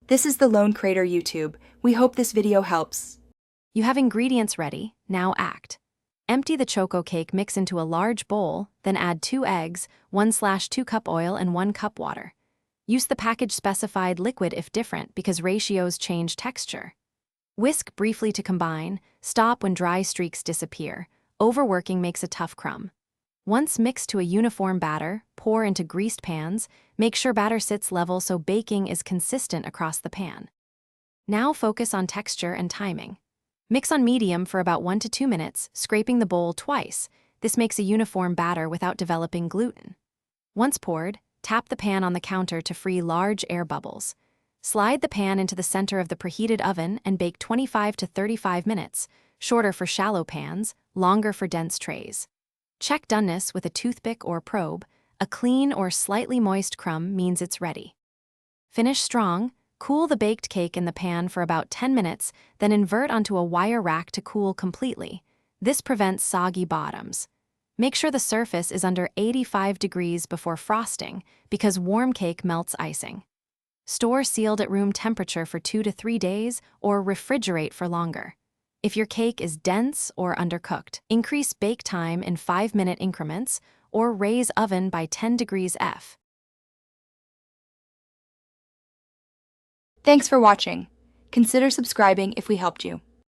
This is the Lone Crater YouTube. We hope this video helps. You have ingredients ready, now act. Empty the choco cake mix into a large bowl, then add 2 eggs, 1/2 cup oil and 1 cup water. Use the package-specified liquid if different because ratios change texture. Whisk briefly to combine, stop when dry streaks disappear. Overworking makes a tough crumb. Once mixed to a uniform batter, pour into greased pans. Make sure batter sits level so baking is consistent across the pan. Now focus on texture and timing. Mix on medium for about 1 to 2 minutes, scraping the bowl twice. This makes a uniform batter without developing gluten. Once poured, tap the pan on the counter to free large air bubbles. Slide the pan into the center of the preheated oven and bake 25 to 35 minutes, shorter for shallow pans, longer for dense trays. Check doneness with a toothpick or probe. A clean or slightly moist crumb means it's ready. Finish strong. Cool the baked cake in the pan for about 10 minutes, then invert onto a wire rack to cool completely. This prevents soggy bottoms. Make sure the surface is under 85 degrees before frosting, because warm cake melts icing. Store sealed at room temperature for 2 to 3 days or refrigerate for longer. If your cake is dense or undercooked, increase bake time in 5-minute increments or raise oven by 10 degrees F. Thanks for watching. Consider subscribing if we helped you.